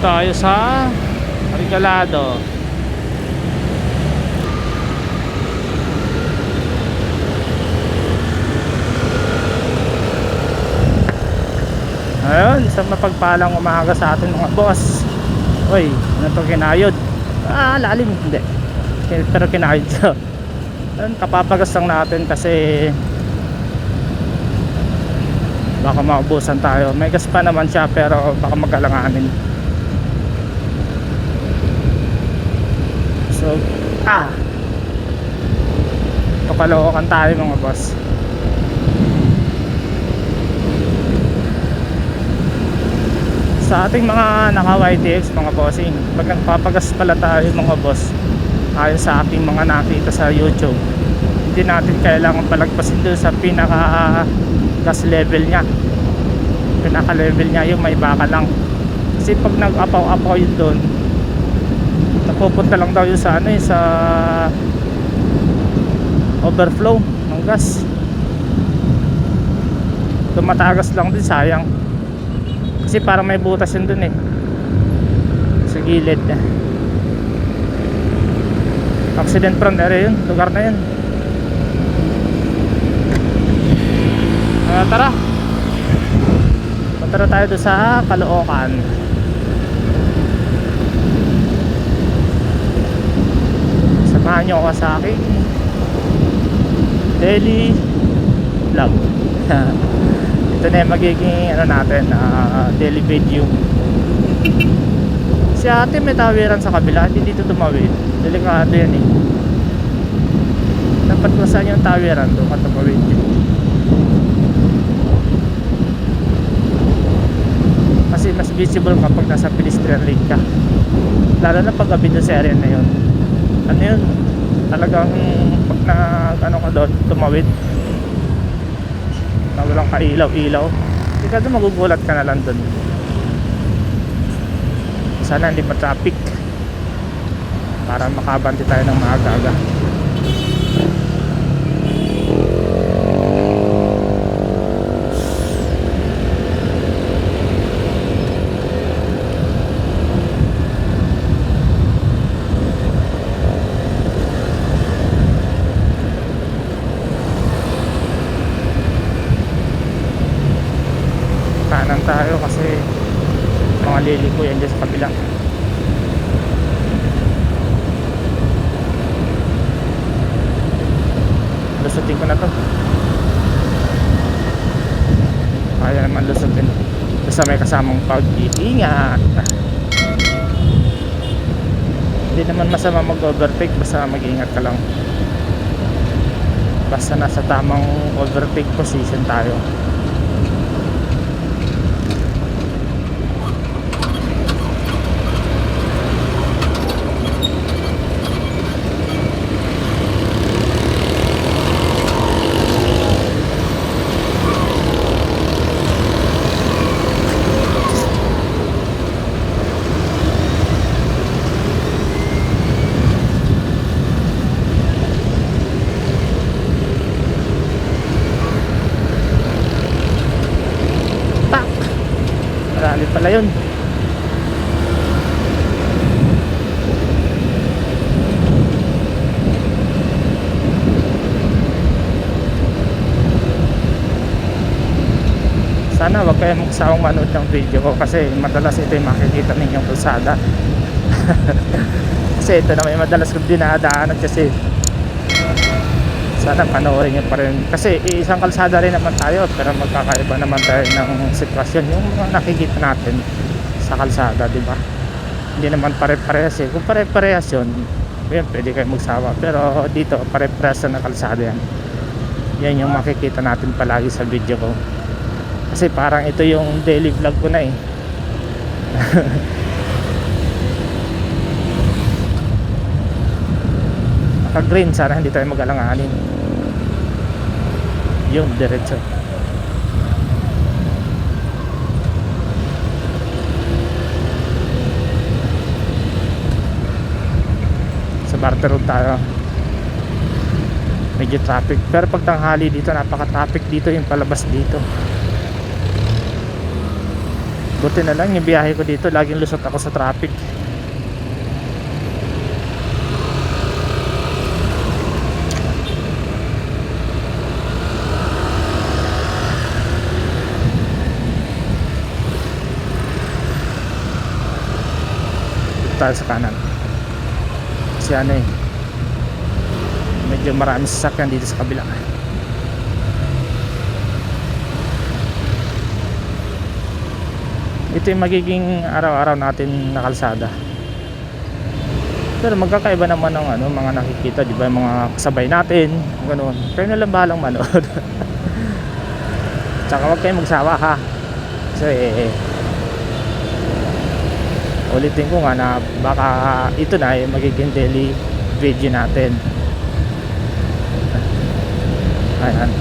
tayo sa Regalado. Ayun, isang mapagpalang umaga sa atin mga boss. Uy, ano to, kinayod? Lalim, hindi. Pero kinayod siya. Ayun, kapapagas lang natin kasi baka maubusan tayo. May gas pa naman siya pero baka magalanganin. So, kapalokan tayo mga boss. Sa ating mga naka YTX mga bossing, pag nagpapagas pala tayo mga boss, ayon sa ating mga nakita sa YouTube, hindi natin kailangan palagpasin doon sa pinaka gas level nya. Pinaka level nya yung may baka lang. Kasi pag nag-apaw-apaw yun doon, napupunta lang daw yun sa ano, sa overflow ng gas. Tumatagas lang din, sayang. Kasi parang may butas yun dun sa gilid. Accident prone area yun, lugar na yun. Tara, punta tayo doon sa Caloocan. Samahan nyo ako sa aking daily vlog. Ito na yung magiging ano natin, daily video. Si ate may tawiran sa kabila, hindi dito tumawid. Delikado yan dapat kung saan yung tawiran doon ka tumawid. Kasi mas visible kapag nasa pedestrian lane ka, lalo na pag gabi doon sa area na yun. Ano yun, talagang pag na ano ka doon, tumawid na walang kailaw-ilaw, hindi ka doon, magugulat ka na lang doon. Sana hindi pa traffic para makabanti tayo ng maaga-aga. Kanan tayo kasi mga liliko yan dyan sa kabila. Lusutin ko na to, kaya naman lusutin basta may kasamang pag-iingat. Hindi naman masama mag-overtake, basta mag-iingat ka lang, basta nasa tamang overtake position tayo. Marami pala yun. Sana wag kayo magsawang manood ng video ko kasi madalas ito yung makikita ninyong kalsada. Kasi ito na may madalas kong dinadaanan kasi. Sana panoorin nyo pa rin kasi isang kalsada rin naman tayo, pero magkakaiba naman tayo ng sitwasyon yung mga nakikita natin sa kalsada, di ba? Hindi naman pare-parehas kung pare-parehas yun, pwede kayo magsawa, pero dito pare-parehas na kalsada yan. Yan yung makikita natin palagi sa video ko kasi parang ito yung daily vlog ko na naka-green, sana hindi tayo mag-alanganin. Yung diretso. Sa Barter Road tayo. Medyo traffic, pero pag tanghali dito napaka-traffic dito, yung palabas dito. Buti na lang yung biyahe ko dito, laging lusot ako sa traffic. Dito tayo sa kanan. Kasi ano eh, medyo marami sasakyan dito sa kabila. Ito yung magiging araw-araw natin na kalsada. Pero magkakaiba naman ng ano, mga nakikita, di ba, mga kasabay natin, ganoon. Kayo na lang bahalang manood. Tsaka wag kayong magsawa ha. Kasi ulitin ko nga na baka ito na yung magiging daily video natin. Ayan.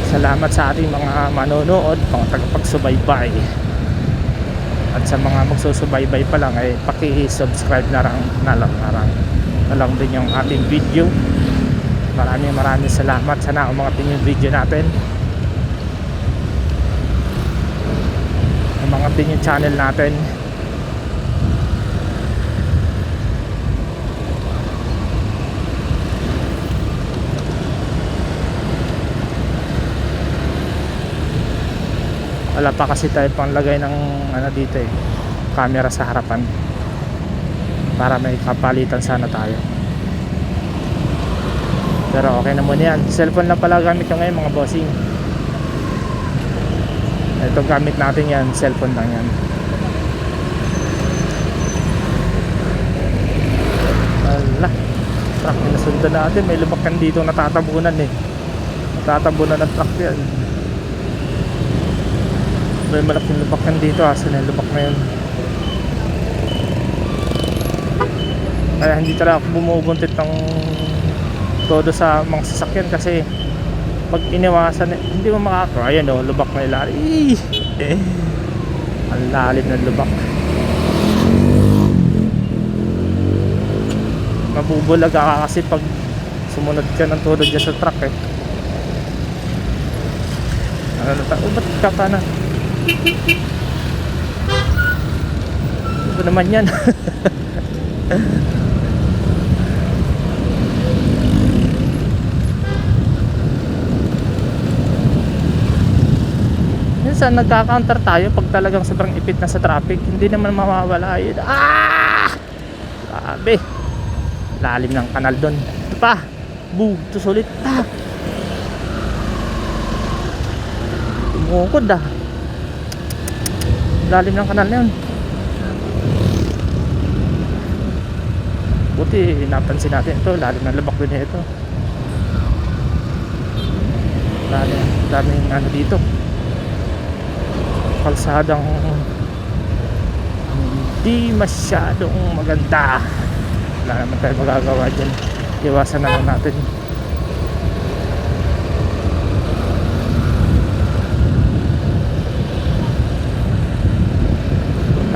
Salamat sa ating mga manonood, mga tagapagsubaybay. At sa mga magsusubaybay pa lang ay paki-subscribe na lang din yung ating video. Maraming salamat. Sana umangat yung video natin. Umangat din yung channel natin. Wala pa kasi tayo pang lagay ng ano dito eh, camera sa harapan para may kapalitan sana tayo. Pero okay na muna yan. Cellphone lang pala gamit ko ngayon mga bossing. Ito gamit natin yan, cellphone lang yan. Wala, truck na nasundan natin. May lumakan dito natatabunan eh. Natatabunan ng truck yan. May malaking lubakan dito. Asan yung lubak na yun? Kaya hindi talaga ako bumubuntit ng todo sa mga sasakyan kasi pag iniwasan hindi mo makaka. Ayan o, lubak na ilalim. Ang lalim ng lubak. Mabubulag ka kasi pag sumunod ka ng todo dyan sa truck eh. Ano na ba't ka pa na? Ito naman yan. Minsan nagka-counter tayo pag talagang sobrang ipit na sa traffic. Hindi naman mawawala yun. Grabe, lalim ng kanal doon. Ito pa, ito sulit. Tumukod lalim ng kanal na yun. Buti napansin natin ito, lalim ng lubak din ito. Daming ano dito, kalsadang hindi masyadong maganda. Wala naman tayo magagawa dyan, iwasan na lang natin.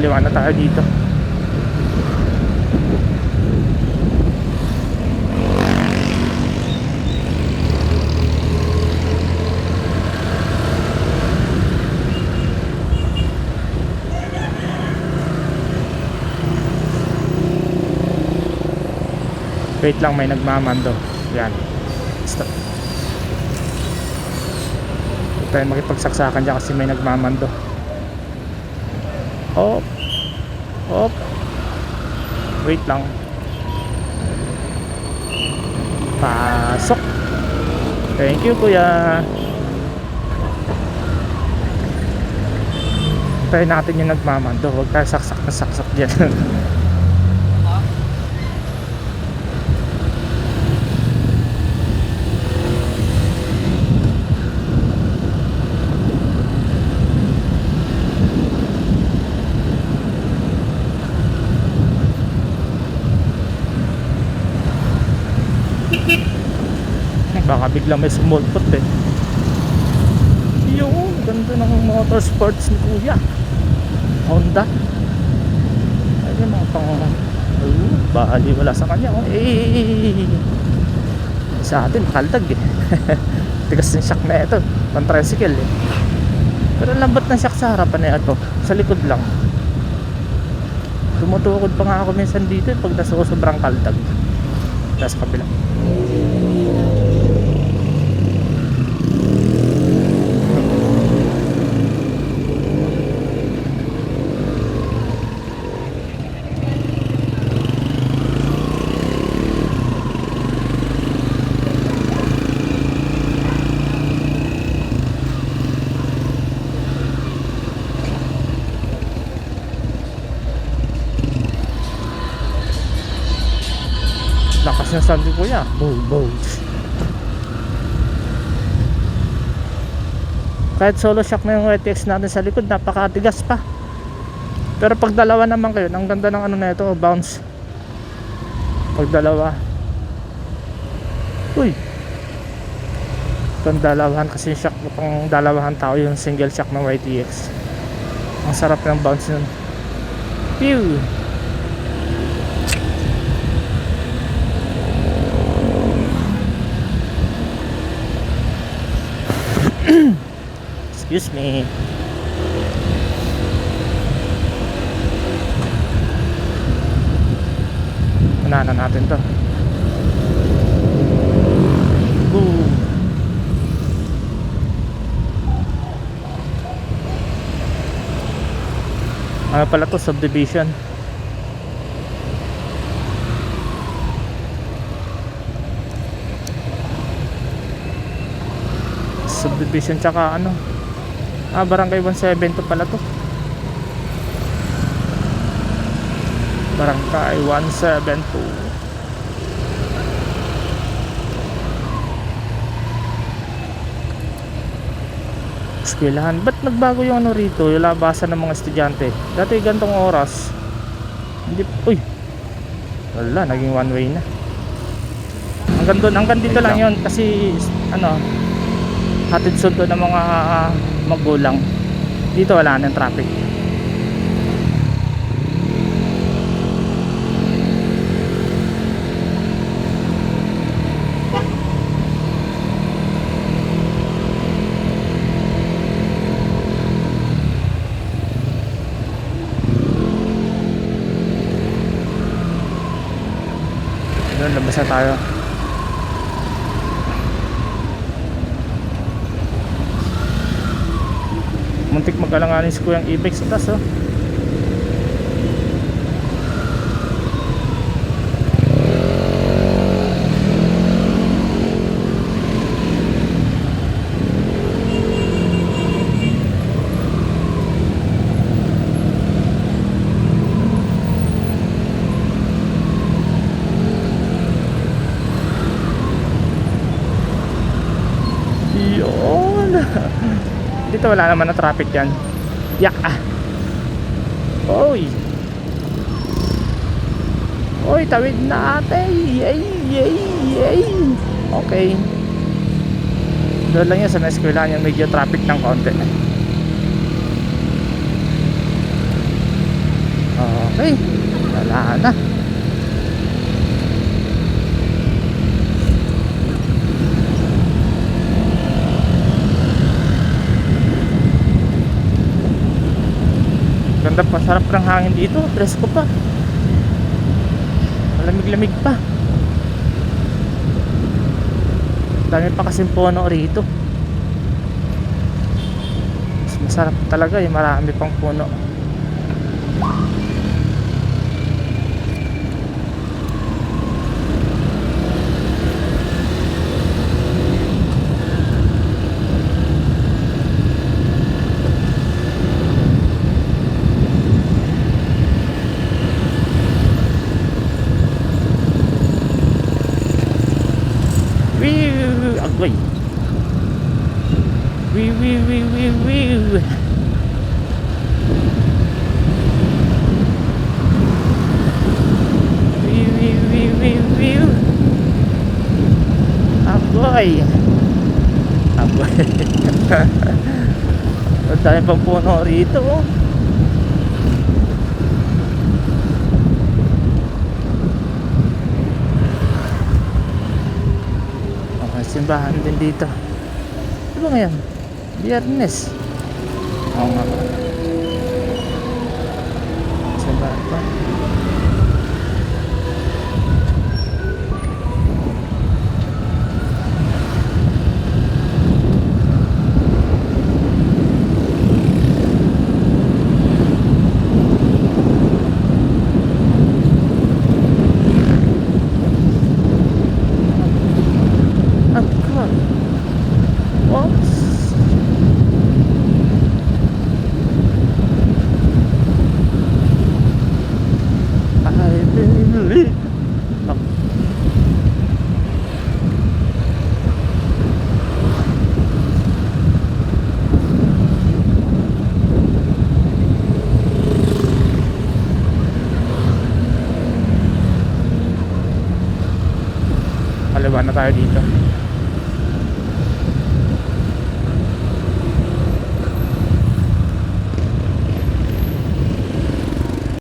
Kaliwa na tayo dito. Wait lang, may nagmamando. Yan. Stop. Huwag tayo makipagsaksakan dyan kasi may nagmamando. Hop. Hop. Wait lang. Pasok. Thank you kuya. Tayo natin yung nagmamando. Huwag tayo saksak na saksak dyan. Baka biglang may sumulpot eh. Yung ganda ng motorsports ni kuya. Honda. Ayun mga pang bali wala sa kanya. Sa atin makaldag eh. Tigas ng shock na ito, pang tricycle eh. Pero lambat ng shock sa harapan na ito. Sa likod lang. Tumutukod pa nga ako minsan dito pag sobrang kaldag. Tapos kabila. Lakas ng sabi ko ya. Bow. Kahit solo shock na yung YTX natin sa likod, napakatigas pa. Pero pag dalawa naman kayo, ang ganda ng ano na ito, bounce. Pag dalawa. Uy. Pag dalawahan kasi yung shock, pang dalawahan tao yung single shock ng YTX. Ang sarap ng bounce nun. Pew. Excuse me. Unahan natin to. Boom. Ano pala to? Subdivision. Subdivision tsaka ano, Barangay 172 pala to. Barangay 172. Eskwelahan. Ba't nagbago yung ano rito, yung labasan ng mga estudyante? Dati gantong oras. Hindi, uy, wala, naging one way na. Hanggang dito lang yun kasi ano, hatid sundo ng mga magulang. Dito wala nang traffic. Doon, labas na tayo. Muntik mag-alanganin si Kuyang Ibex sa taas, oh. Yun. Dito wala naman na traffic yan. Yak ah. Oy. Oy, tawid na ate. Yay. Okay. Doon lang yan sa eskwelahan yung medyo traffic ng konti. Okay. Wala na. Ganda pa, sarap ng hangin dito, presko pa. Malamig-lamig pa. Dami pa kasing puno rito. Mas masarap talaga, yung marami pang puno. Agway. Wee. Agway. Ang dami pang puno rito, oh. Simbahan din dito. Ano ba ngayon? Biyernes. Oo nga ba? Sa bata.